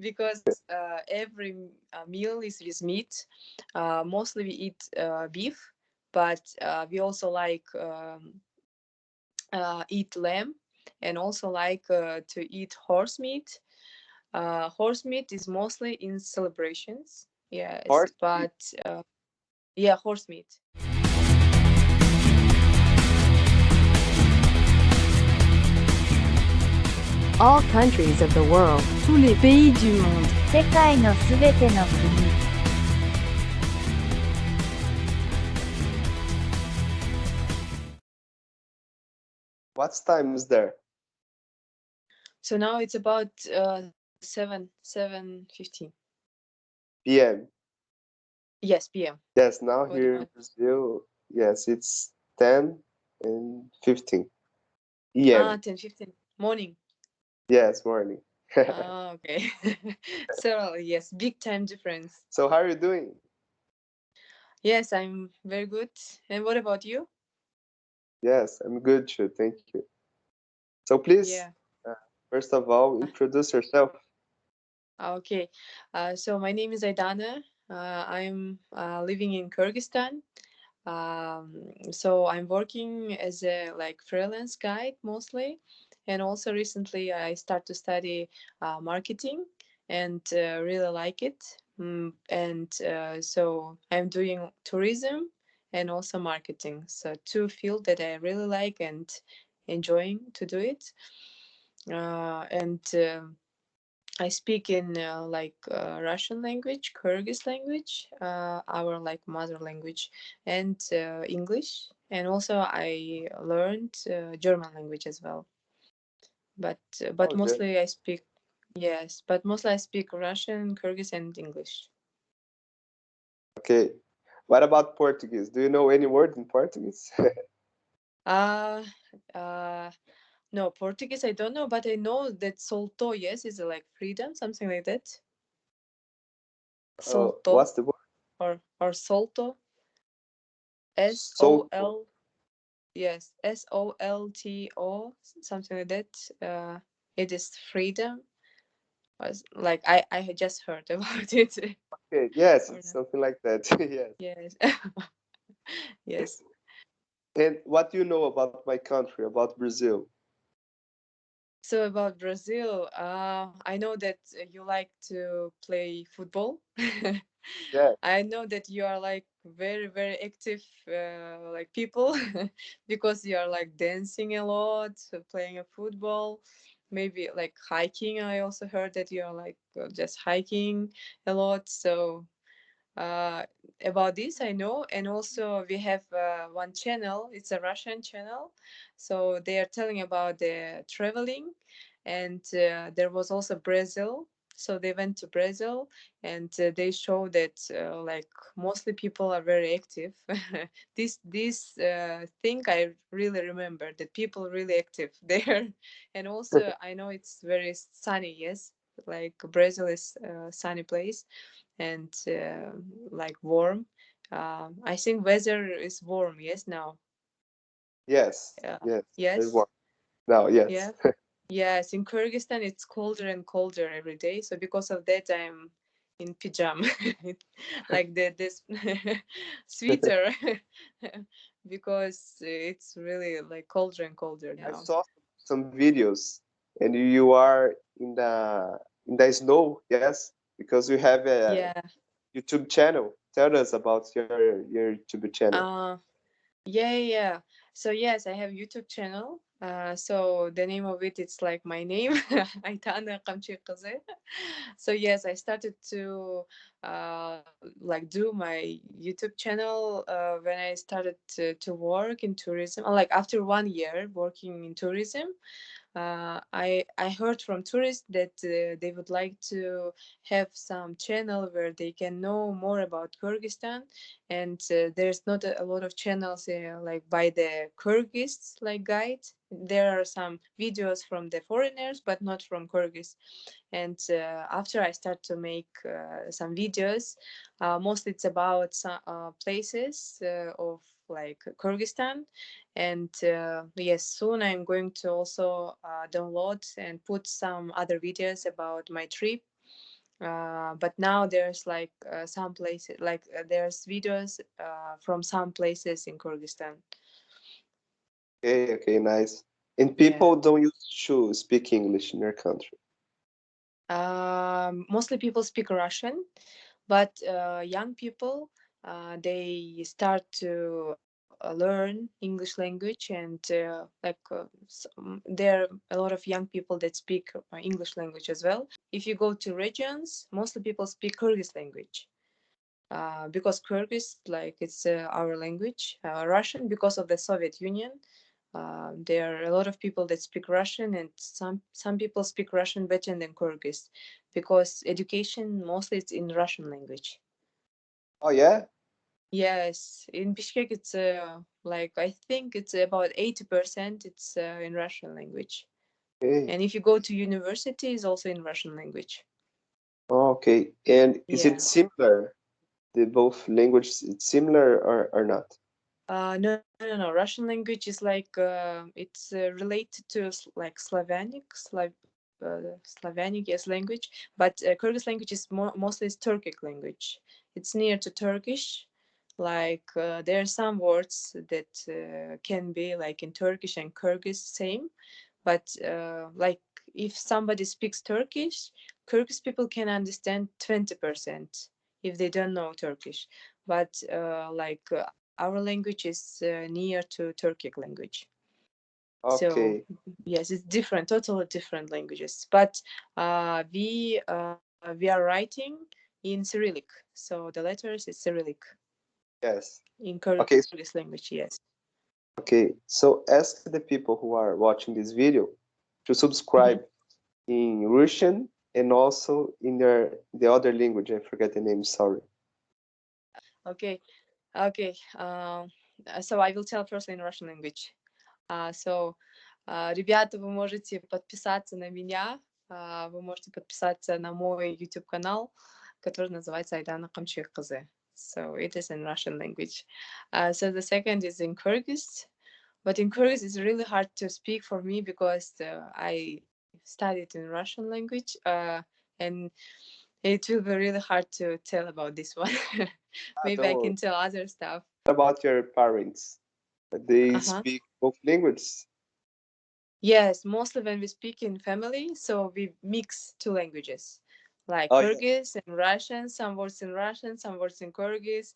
because every meal is with meat. Mostly we eat beef, but we also like eat lamb, and also like to eat horse meat. Horse meat is mostly in celebrations. Yes, Horse meat. but yeah, horse meat. All countries of the world. Tous les pays du monde. 世界のすべての国。What's time is there? So now it's about 7:15. PM. Yes, PM. Yes, now What do you here in want? Brazil, yes, it's 10 and 15 EM. 10:15 morning. Yes, morning. Okay. So yes, big time difference. So how are you doing? Yes, I'm very good. And what about you? Yes, I'm good too. Thank you. So please, Yeah. uh, first of all, introduce yourself. Okay. So my name is Aidana. I'm living in Kyrgyzstan. So I'm working as a like freelance guide mostly, and also recently I start to study marketing, and really like it. And so I'm doing tourism and also marketing. So two fields that I really like and enjoying to do it. And I speak in Russian language, Kyrgyz language, our like mother language, and English. And also I learned German language as well. But Oh, good. mostly I speak, yes, but mostly I speak Russian, Kyrgyz, and English. Okay. What about Portuguese? Do you know any word in Portuguese? Uh, uh, no, Portuguese I don't know, but I know that solto, yes, is like freedom, something like that. Solto What's the word? or solto, S O Solto. L Yes, SOLTO, something like that. It is freedom. Was like I had just heard about it. Okay, yes, Or it's not. something like that. Yes. Yes, yes. And what do you know about my country, about Brazil? So about Brazil, I know that you like to play football. Yeah. I know that you are like very very active like people because you are like dancing a lot, playing a football, maybe like hiking. I also heard that you are like just hiking a lot. So uh, about this I know, and also we have one channel. It's a Russian channel, so they are telling about the traveling, and there was also Brazil. So they went to Brazil, and they show that like mostly people are very active. This thing I really remember that people really active there, and also I know it's very sunny. Yes, like Brazil is a sunny place, and like warm. I think weather is warm. Yes, now. Yes. Yes. There's Yes. one. Now, yes. Yeah. Yes. In Kyrgyzstan, it's colder and colder every day. So because of that, I'm in pajama, like this sweater, because it's really like colder and colder I now. saw some videos, and you are in the snow, yes, because you have a Yeah. YouTube channel. Tell us about your YouTube channel. Uh, Yeah, yeah, yeah. So yes, I have YouTube channel. So the name of it it's like my name, Aidana Kamchikazé. So yes, I started to like do my YouTube channel when I started to work in tourism. Like after 1 year working in tourism, I heard from tourists that they would like to have some channel where they can know more about Kyrgyzstan, and there's not a lot of channels like by the Kyrgyz like guide. There are some videos from the foreigners, but not from Kyrgyz. And after I start to make some videos, mostly it's about some places of like Kyrgyzstan, and yes, soon I'm going to also download and put some other videos about my trip, But now there's like some places, like there's videos from some places in Kyrgyzstan. Okay, nice. And Yeah. people don't use to speak English in your country. Mostly people speak Russian, but young people they start to learn English language, and there are a lot of young people that speak English language as well. If you go to regions, mostly people speak Kyrgyz language. Because Kyrgyz, like it's our language, Russian, because of the Soviet Union. There are a lot of people that speak Russian, and some people speak Russian better than Kyrgyz, because education mostly it's in Russian language. Oh yeah? Yes, in Bishkek it's like I think it's about 80% it's in Russian language, Okay. and if you go to university, it's also in Russian language. Okay. And is it Yeah. similar? The both languages it's similar or not? No. Russian language is like it's related to Slavonic, yes, language. But Kyrgyz language is mostly is Turkic language. It's near to Turkish. Like there are some words that can be like in Turkish and Kyrgyz same, but like if somebody speaks Turkish, Kyrgyz people can understand 20% if they don't know Turkish. But our language is near to Turkic language. So Okay. yes, it's different, totally different languages. But we are writing in Cyrillic, so the letters is Cyrillic Yes. in Okay. Kyrgyz language. Yes. Okay. So ask the people who are watching this video to Mhm. subscribe in Russian and also in the other language. I forget the name. Sorry. Okay. Okay. So I will tell first in Russian language. Ребята, вы можете подписаться на меня, вы можете подписаться на мой YouTube канал, который называется Aidana Kamchikkaze. So it is in Russian language. So the second is in Kyrgyz, but in Kyrgyz it's really hard to speak for me because I studied in Russian language, and it will be really hard to tell about this one. Ah, Maybe don't I worry. can tell other stuff. What about your parents? They Uh-huh. speak both languages. Yes, mostly when we speak in family, so we mix two languages, like Oh yeah. Kyrgyz and Russian, some words in Russian, some words in Kyrgyz.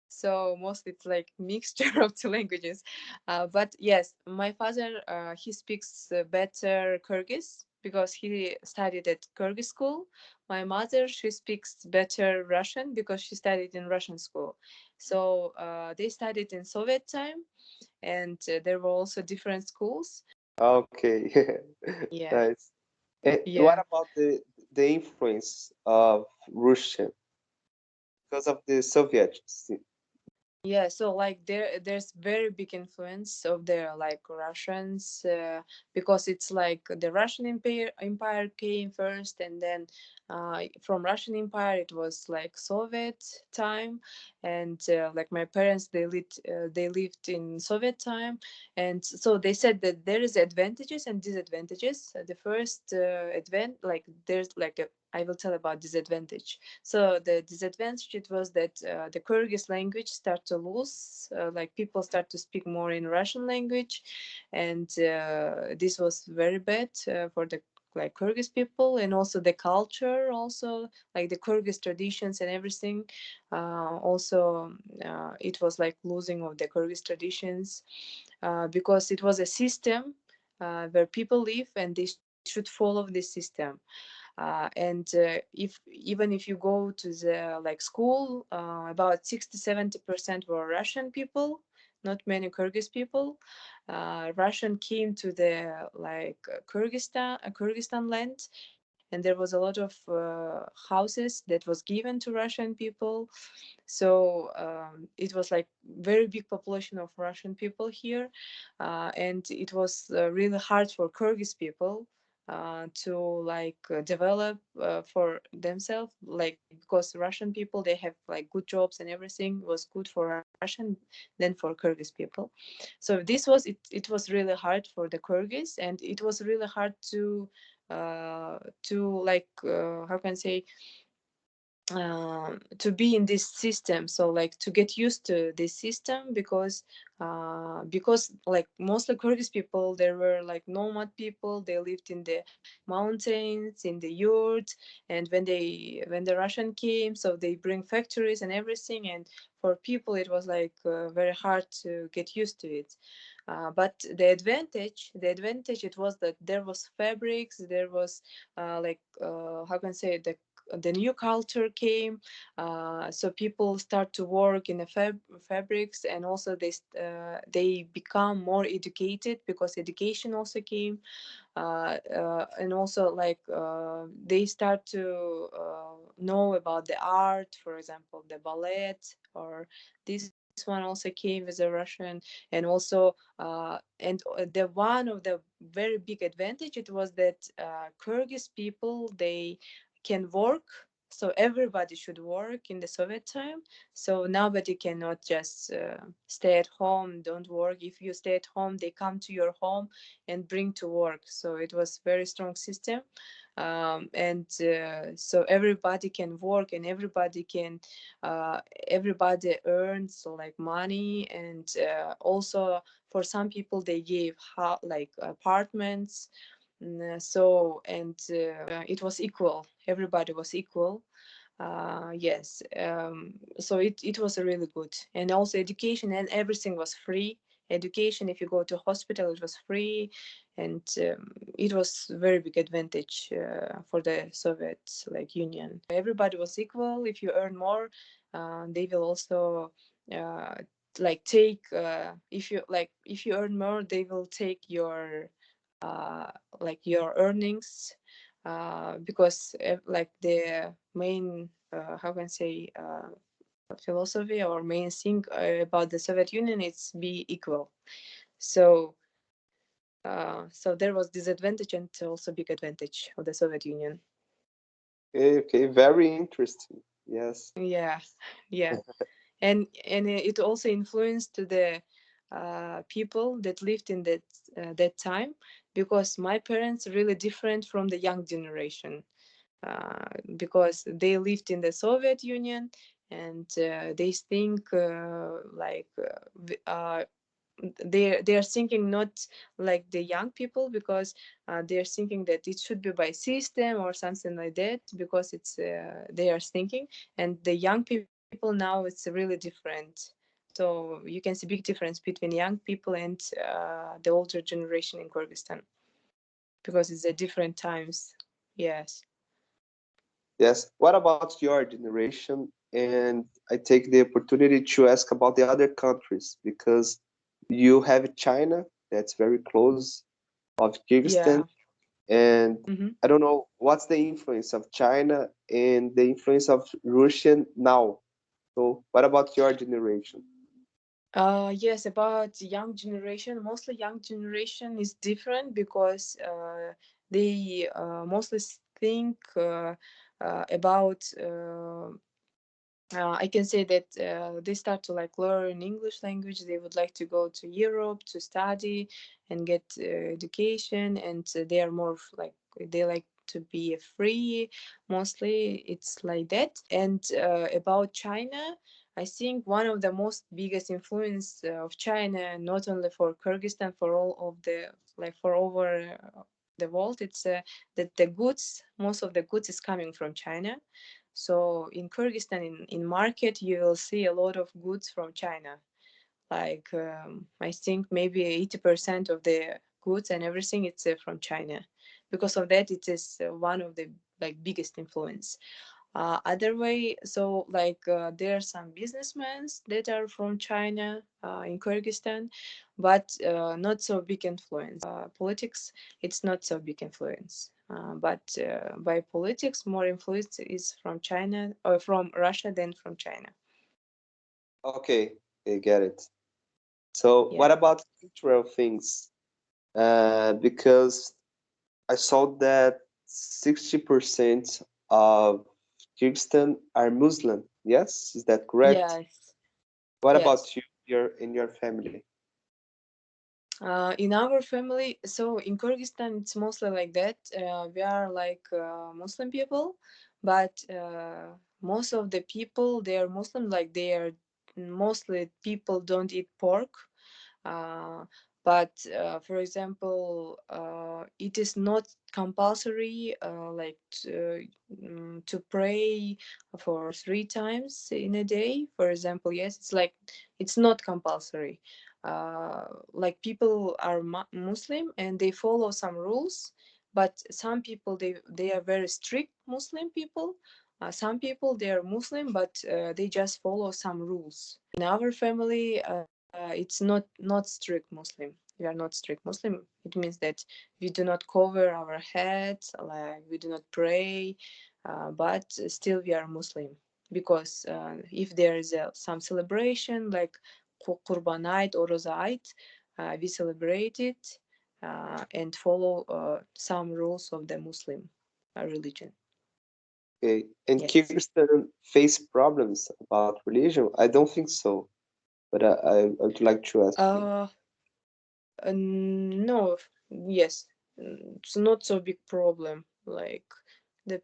So mostly it's like mixture of two languages. But yes, my father he speaks better Kyrgyz because he studied at Kyrgyz school. My mother she speaks better Russian because she studied in Russian school. So they studied in Soviet time, and there were also different schools. Okay. Yeah. Nice. And what Yeah. about the influence of Russian because of the Soviets? Yeah, so like there's very big influence of the like Russians because it's like the Russian empire came first, and then from Russian empire it was like Soviet time, and like my parents they lived in Soviet time, and so they said that there is advantages and disadvantages. The first like there's like a I will tell about disadvantage. So the disadvantage it was that the Kyrgyz language start to lose, like people start to speak more in Russian language, and this was very bad for the like Kyrgyz people, and also the culture, also like the Kyrgyz traditions and everything. Also, it was like losing of the Kyrgyz traditions because it was a system where people live and they should follow this system. And if even if you go to the like school, about 60-70% were Russian people, not many Kyrgyz people. Russian came to the like Kyrgyzstan land, and there was a lot of houses that was given to Russian people. So it was like very big population of Russian people here, and it was really hard for Kyrgyz people to like develop for themselves, like because Russian people they have like good jobs and everything was good for Russian than for Kyrgyz people. So this was it was really hard for the Kyrgyz, and it was really hard to to like how can I say, to be in this system, so like to get used to this system, because like mostly Kyrgyz people, there were like nomad people, they lived in the mountains, in the yurts, and when the Russian came, so they bring factories and everything, and for people it was like very hard to get used to it. But the advantage it was that there was fabrics, there was like how can I say, the new culture came, so people start to work in the fabrics, and also they become more educated because education also came, and also like they start to know about the art, for example the ballet, or this one also came with a Russian. And also the one of the very big advantage it was that Kyrgyz people, they can work, so everybody should work in the Soviet time, so nobody cannot just stay at home, don't work. If you stay at home, they come to your home and bring to work, so it was very strong system. And so everybody can work, and uh, everybody earns so like money, and also for some people they gave like apartments. So and it was equal, everybody was equal. Yes, so it was really good, and also education and everything was free. Education, if you go to hospital, it was free, and it was very big advantage for the Soviet like Union. Everybody was equal. If you earn more, they will also uh, like take if you earn more, they will take your uh, like your earnings, because like the main how can I say philosophy or main thing about the Soviet Union is be equal. So so there was disadvantage and also big advantage of the Soviet Union. Okay, very interesting. Yes. Yeah, yeah, and it also influenced the people that lived in that time, because my parents are really different from the young generation, because they lived in the Soviet Union, and they think they are thinking not like the young people, because they are thinking that it should be by system or something like that, because it's they are thinking, and the young people now it's really different. So you can see big difference between young people and the older generation in Kyrgyzstan, because it's a different times. Yes. Yes. What about your generation? And I take the opportunity to ask about the other countries because you have China that's very close of Kyrgyzstan, Yeah. and Mm-hmm. I don't know what's the influence of China and the influence of Russian now. So what about your generation? Yes, about young generation, mostly young generation is different, because they mostly think about I can say that they start to like learn English language. They would like to go to Europe to study and get education, and they are more like they like to be free. Mostly, it's like that. And about China, I think one of the most biggest influence of China, not only for Kyrgyzstan, for all of the like for over the world, it's that the goods, most of the goods is coming from China. So in Kyrgyzstan, in market, you will see a lot of goods from China. Like I think maybe 80% of the goods and everything it's from China. Because of that, it is one of the like biggest influence. Other way, so like there are some businessmen that are from China in Kyrgyzstan, but not so big influence. Politics, it's not so big influence. But by politics, more influence is from China or from Russia than from China. Okay, I get it. So what Yeah. about cultural things? Because I saw that 60% of Kyrgyzstan are Muslim. Yes, is that correct? Yes. What Yes. about you, your in your family? In our family, so in Kyrgyzstan, it's mostly like that. We are like Muslim people, but most of the people they are Muslim. Like they are mostly people don't eat pork. Uh, but for example, it is not compulsory to pray for 3 times in a day. For example, yes, it's like it's not compulsory. Like people are Muslim and they follow some rules, but some people they are very strict Muslim people. Some people they are Muslim, but they just follow some rules. In our family, it's not strict Muslim. We are not strict Muslim. It means that we do not cover our heads, like we do not pray, but still we are Muslim. Because if there is some celebration like Qurban Eid or Roza Eid, we celebrate it and follow some rules of the Muslim religion. Okay. And Yes. Kyrgyzstan face problems about religion? I don't think so, but I would like to ask you. Uh, no, yes, it's not so big problem. Like the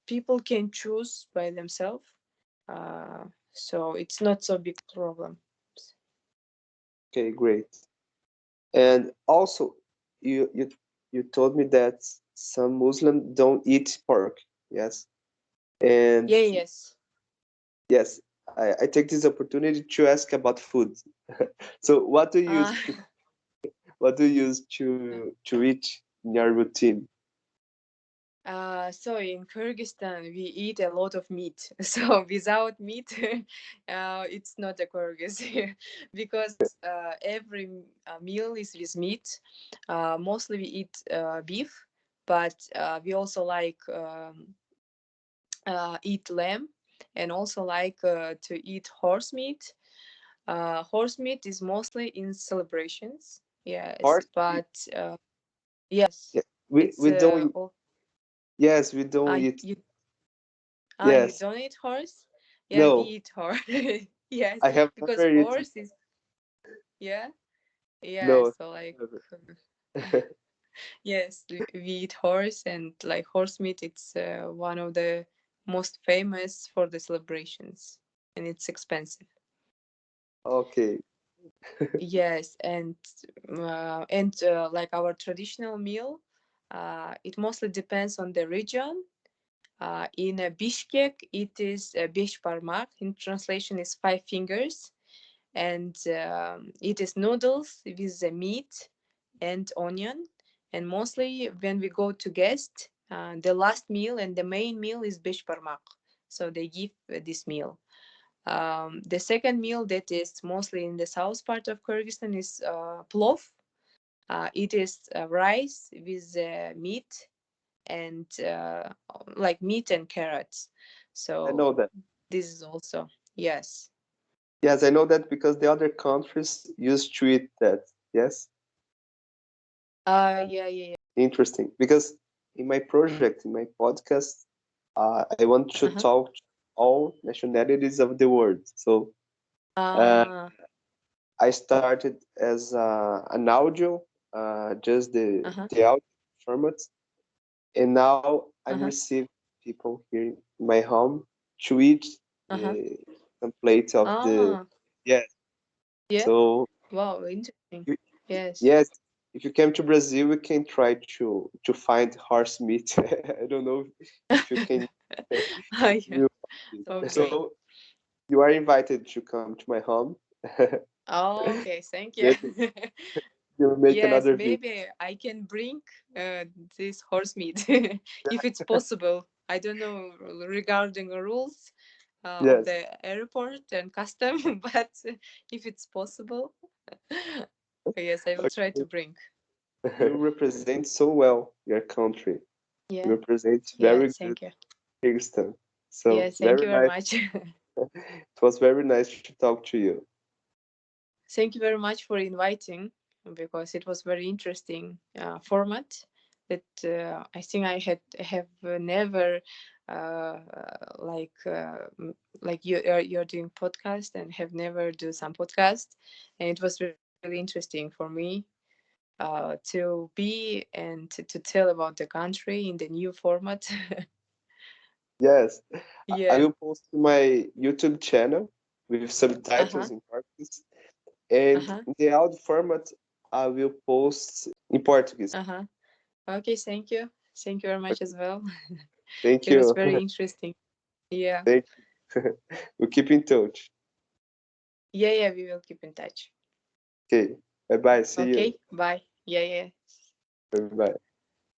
people can choose by themselves, so it's not so big problem. Okay, great. And also, you you you told me that some Muslim don't eat pork. Yes. And Yeah, yes. yes, I take this opportunity to ask about food. So Uh, what do you use to eat in your routine? so in Kyrgyzstan we eat a lot of meat. So without meat, it's not a Kyrgyz because every meal is with meat. Mostly we eat beef, but we also like eat lamb and also like to eat horse meat. Horse meat is mostly in celebrations. Yes, Horse meat. but yes, Yeah, it's we don't eat. Yes, we don't eat. you you Yes, don't eat horse? Yeah, we no, eat horse. Yes, I have because never eaten. horse is yeah yeah. No, So like never. yes, we eat horse and like horse meat. It's one of the most famous for the celebrations, and it's expensive. Okay. Yes, and like our traditional meal, it mostly depends on the region. In Bishkek, it is besh parmak. In translation, is 5 fingers, and it is noodles with the meat and onion. And mostly when we go to guest, the last meal and the main meal is besh parmak. So they give this meal. The second meal that is mostly in the south part of Kyrgyzstan is plov. It is rice with meat and like meat and carrots. I know So that. this is also yes. Yes, I know that because the other countries used to eat that. Yes, Yeah, yeah, yeah. interesting. Because in my project, in my podcast, I want to Uh-huh. talk to all nationalities of the world. So uh, Uh, I started as an audio, just uh-huh. the audio format, and now I'm Uh-huh. receiving people here in my home to eat Uh-huh. some plate of the Ah, yes. yeah. So Wow, interesting. you- Yes. yes, if you came to Brazil, we can try to find horse meat. I don't know if you can. Ah, yeah. You, Okay. so you are invited to come to my home. Oh, okay. Thank you. Maybe we'll make Yes, another video. maybe I can bring uh, this horse meat if it's possible. I don't know regarding the rules of Yes, the airport and custom, but if it's possible, yes, I will try to okay. bring. You represent so well your country. You Yeah, represent yeah, very good thank you. Kyrgyzstan. So Yes, thank very you very nice. much. It was very nice to talk to you. Thank you very much for inviting because it was very interesting format that I think I have never uh, like like you're doing podcast and have never do some podcast, and it was really interesting for me. to be and to tell about the country in the new format. Yes, I Yeah. will post my YouTube channel with subtitles in Portuguese, and in the audio format, I will post in Portuguese. Okay, thank you. Thank you very much as well. Thank It was you. very interesting. Yeah. Thank you. We'll keep in touch. Yeah, we will keep in touch. Okay. Bye bye. See you. Okay, bye. Yeah. Bye bye.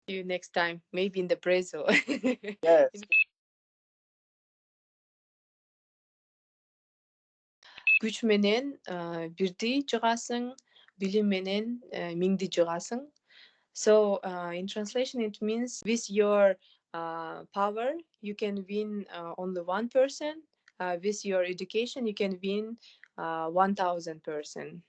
See you next time. Maybe in the Brazil. Yes. Күч менен бирди жыгасың, билим менен миңди жыгасың. So in translation, it means with your power, you can win only one person. With your education, you can win 1,000 person.